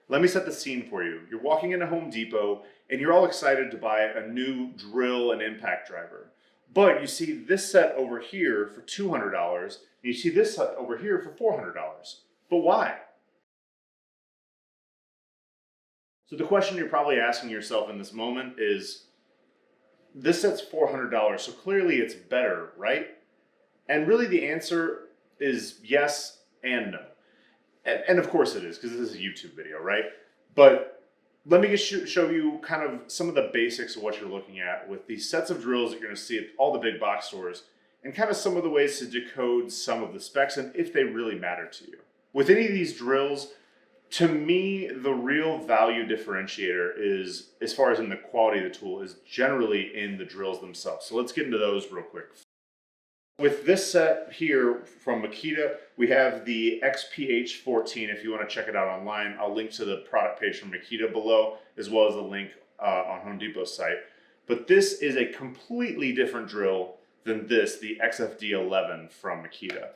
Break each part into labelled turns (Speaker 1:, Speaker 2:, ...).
Speaker 1: Let me set the scene for you. You're walking into Home Depot and you're all excited to buy a new drill and impact driver. But you see this set over here for $200 and you see this set over here for $400. But why? So the question you're probably asking yourself in this moment is, this set's $400, so clearly it's better, right? And really the answer is yes and no. And of course it is, because this is a YouTube video, right? But let me just show you kind of some of the basics of what you're looking at with these sets of drills that you're going to see at all the big box stores, and kind of some of the ways to decode some of the specs and if they really matter to you. With any of these drills, to me, the real value differentiator is, as far as in the quality of the tool, is generally in the drills themselves. So let's get into those real quick. With this set here from Makita, we have the XPH14. If you want to check it out online, I'll link to the product page from Makita below, as well as the link on Home Depot's site. But this is a completely different drill than this, the XFD11 from Makita.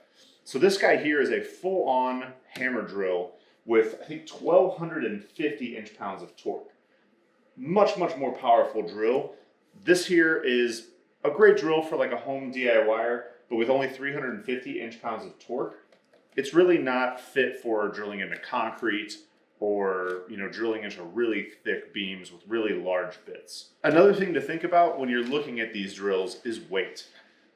Speaker 1: So this guy here is a full-on hammer drill with, I think, 1,250 inch-pounds of torque. Much more powerful drill. This here is a great drill for like a home DIYer, but with only 350 inch-pounds of torque, it's really not fit for drilling into concrete or, drilling into really thick beams with really large bits. Another thing to think about when you're looking at these drills is weight.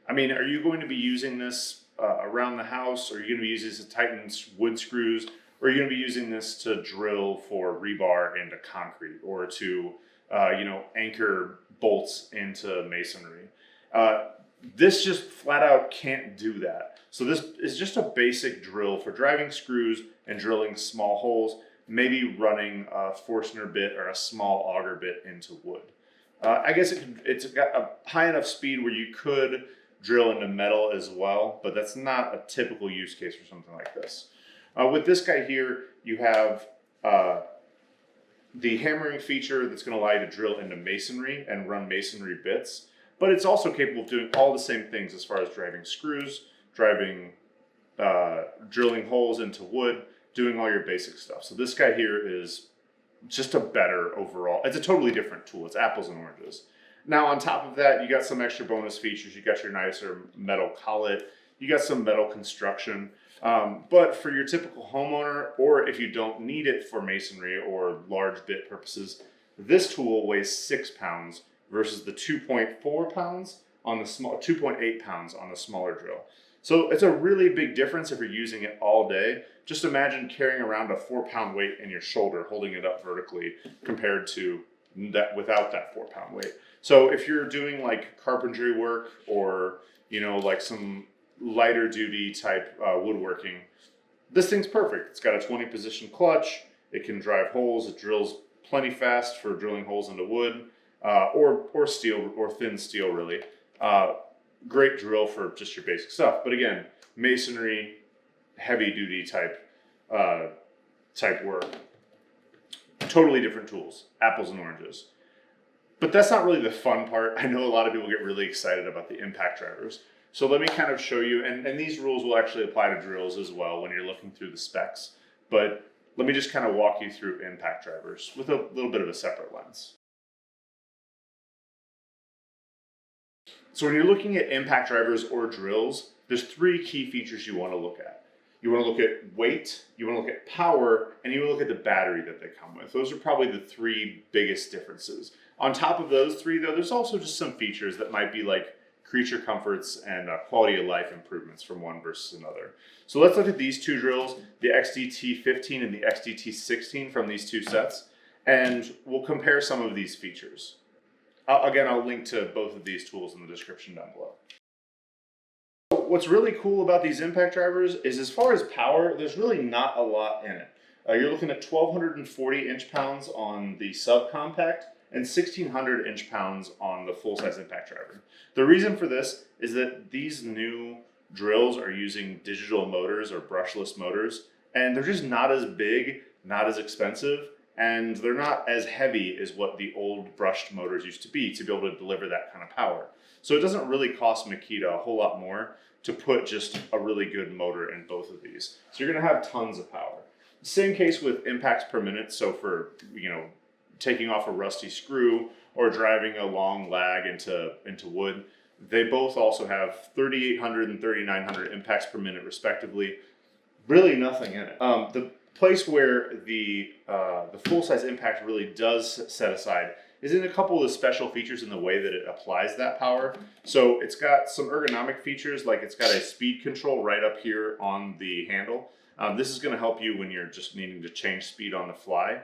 Speaker 1: I mean, are you going to be using this around the house? Or are you going to be using this to tighten wood screws? Or are you going to be using this to drill for rebar into concrete or to, anchor bolts into masonry? This just flat out can't do that. So this is just a basic drill for driving screws and drilling small holes, maybe running a Forstner bit or a small auger bit into wood. I guess it's got a high enough speed where you could drill into metal as well, but that's not a typical use case for something like this. With this guy here, you have the hammering feature that's going to allow you to drill into masonry and run masonry bits. But it's also capable of doing all the same things as far as driving screws, drilling holes into wood, doing all your basic stuff. So this guy here is just a better overall. It's a totally different tool. It's apples and oranges. Now on top of that, you got some extra bonus features. You got your nicer metal collet. You got some metal construction. But for your typical homeowner, or if you don't need it for masonry or large bit purposes, this tool weighs 6 pounds versus the 2.4 pounds on the 2.8 pounds on the smaller drill. So it's a really big difference if you're using it all day. Just imagine carrying around a 4-pound weight in your shoulder, holding it up vertically, compared to that without that 4-pound weight. So if you're doing like carpentry work or, like some lighter duty type woodworking, this thing's perfect. It's got a 20 position clutch. It can drive holes. It drills plenty fast for drilling holes into wood. Or steel, or thin steel, really. Great drill for just your basic stuff. But again, masonry, heavy duty type work. Totally different tools, apples and oranges. But that's not really the fun part. I know a lot of people get really excited about the impact drivers. So let me kind of show you, and these rules will actually apply to drills as well when you're looking through the specs. But let me just kind of walk you through impact drivers with a little bit of a separate lens. So when you're looking at impact drivers or drills, there's 3 key features you want to look at. You want to look at weight, you want to look at power, and you want to look at the battery that they come with. Those are probably the 3 biggest differences. On top of those 3, though, there's also just some features that might be like creature comforts and quality of life improvements from one versus another. So let's look at these 2 drills, the XDT15 and the XDT16 from these 2 sets, and we'll compare some of these features. Again, I'll link to both of these tools in the description down below. What's really cool about these impact drivers is, as far as power, there's really not a lot in it. You're looking at 1,240 inch-pounds on the subcompact and 1,600 inch-pounds on the full-size impact driver. The reason for this is that these new drills are using digital motors or brushless motors, and they're just not as big, not as expensive, and they're not as heavy as what the old brushed motors used to be able to deliver that kind of power. So it doesn't really cost Makita a whole lot more to put just a really good motor in both of these. So you're going to have tons of power. Same case with impacts per minute. So for, taking off a rusty screw or driving a long lag into wood, they both also have 3,800 and 3,900 impacts per minute respectively. Really nothing in it. The place where the full size impact really does set aside is in a couple of the special features in the way that it applies that power. So it's got some ergonomic features, like it's got a speed control right up here on the handle. This is going to help you when you're just needing to change speed on the fly.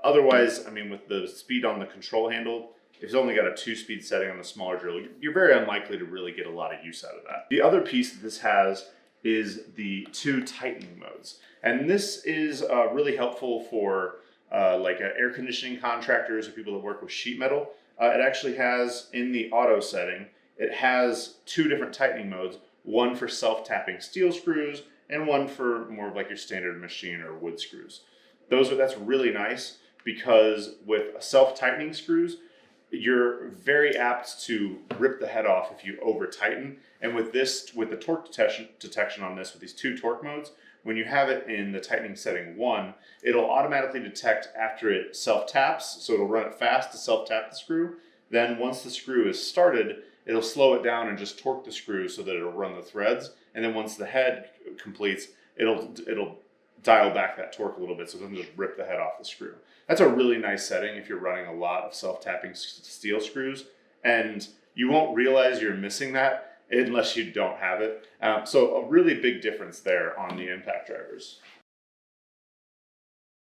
Speaker 1: Otherwise, I mean, with the speed on the control handle, if it's only got a 2-speed setting on the smaller drill, you're very unlikely to really get a lot of use out of that. The other piece that this has is the 2 tightening modes. And this is really helpful for like air conditioning contractors or people that work with sheet metal. It actually has, in the auto setting, it has 2 different tightening modes, one for self-tapping steel screws and one for more of like your standard machine or wood screws. That's really nice, because with self-tightening screws, you're very apt to rip the head off if you over tighten. And with the torque detection on this, with these 2 torque modes, when you have it in the tightening setting 1, it'll automatically detect after it self-taps, so it'll run it fast to self-tap the screw. Then once the screw is started, it'll slow it down and just torque the screw so that it'll run the threads. And then once the head completes, it'll dial back that torque a little bit so it doesn't just rip the head off the screw. That's a really nice setting if you're running a lot of self-tapping steel screws, and you won't realize you're missing that unless you don't have it. So a really big difference there on the impact drivers.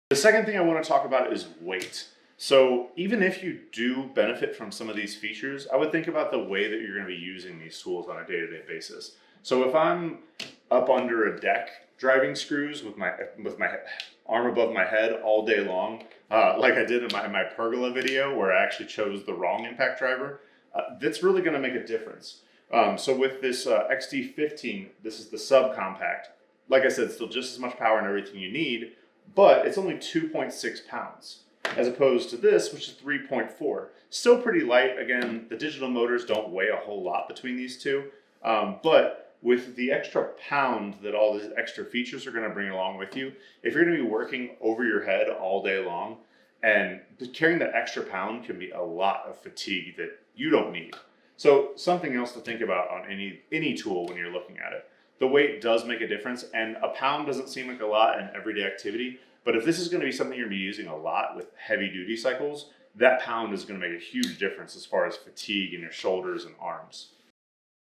Speaker 1: The second thing I want to talk about is weight. So even if you do benefit from some of these features, I would think about the way that you're going to be using these tools on a day-to-day basis. So if I'm up under a deck driving screws with my arm above my head all day long, like I did in my pergola video where I actually chose the wrong impact driver, that's really going to make a difference. So with this XD15, this is the subcompact. Like I said, still just as much power and everything you need, but it's only 2.6 pounds. As opposed to this, which is 3.4. Still pretty light. Again, the digital motors don't weigh a whole lot between these two, but with the extra pound that all these extra features are going to bring along with you, if you're going to be working over your head all day long, and carrying that extra pound can be a lot of fatigue that you don't need. So something else to think about on any tool when you're looking at it. The weight does make a difference, and a pound doesn't seem like a lot in everyday activity, but if this is going to be something you're going to be using a lot with heavy duty cycles, that pound is going to make a huge difference as far as fatigue in your shoulders and arms.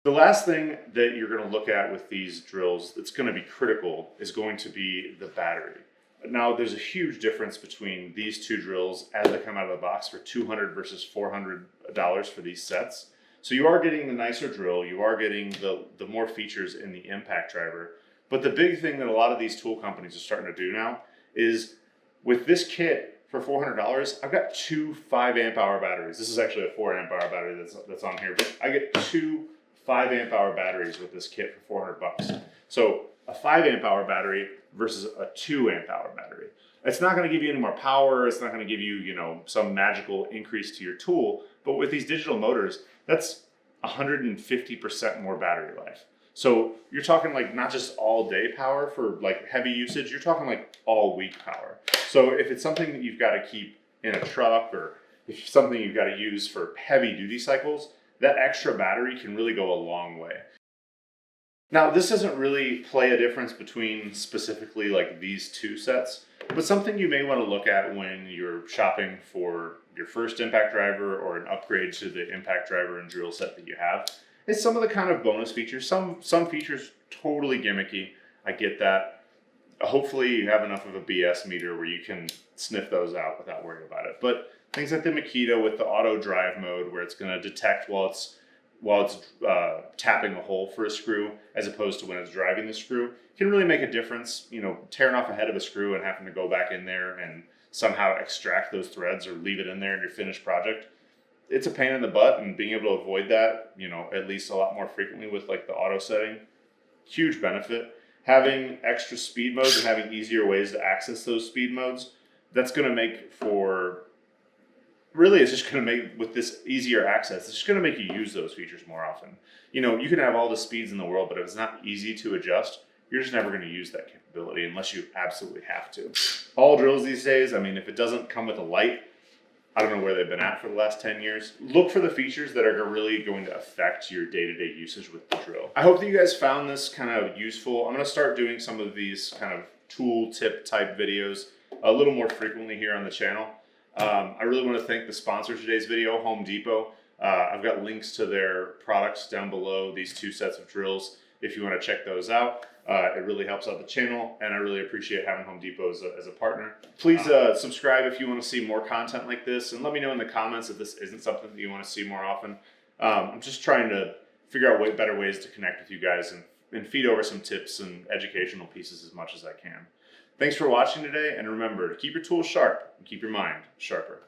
Speaker 1: The last thing that you're going to look at with these drills that's going to be critical is going to be the battery. Now, there's a huge difference between these 2 drills as they come out of the box for $200 versus $400 for these sets. So you are getting the nicer drill, you are getting the more features in the impact driver. But the big thing that a lot of these tool companies are starting to do now is, with this kit for $400, I've got 2 5-amp-hour batteries. This is actually a 4-amp-hour battery that's on here, but I get 2 5-amp-hour batteries with this kit for $400. So a 5-amp-hour battery versus a 2-amp-hour battery. It's not going to give you any more power. It's not going to give you, some magical increase to your tool. But with these digital motors, that's 150% more battery life. So you're talking like not just all day power for like heavy usage, you're talking like all week power. So if it's something that you've got to keep in a truck, or if it's something you've got to use for heavy duty cycles, that extra battery can really go a long way. Now, this doesn't really play a difference between specifically like these 2 sets, but something you may want to look at when you're shopping for your first impact driver or an upgrade to the impact driver and drill set that you have is some of the kind of bonus features. Some features totally gimmicky. I get that. Hopefully you have enough of a BS meter where you can sniff those out without worrying about it. But things like the Makita with the auto drive mode, where it's going to detect while it's tapping a hole for a screw as opposed to when it's driving the screw, can really make a difference. Tearing off a head of a screw and having to go back in there and somehow extract those threads or leave it in there in your finished project, it's a pain in the butt, and being able to avoid that, at least a lot more frequently with like the auto setting, huge benefit. Having extra speed modes and having easier ways to access those speed modes, that's going to make for, really, it's just going to make, with this easier access, it's just going to make you use those features more often. You can have all the speeds in the world, but if it's not easy to adjust, you're just never going to use that capability unless you absolutely have to. All drills these days, I mean, if it doesn't come with a light, I don't know where they've been at for the last 10 years. Look for the features that are really going to affect your day-to-day usage with the drill. I hope that you guys found this kind of useful. I'm going to start doing some of these kind of tool tip type videos a little more frequently here on the channel. I really want to thank the sponsor of today's video, Home Depot. I've got links to their products down below, these 2 sets of drills, if you want to check those out. It really helps out the channel, and I really appreciate having Home Depot as a partner. Please subscribe if you want to see more content like this, and let me know in the comments if this isn't something that you want to see more often. I'm just trying to figure out better ways to connect with you guys and feed over some tips and educational pieces as much as I can. Thanks for watching today, and remember to keep your tools sharp and keep your mind sharper.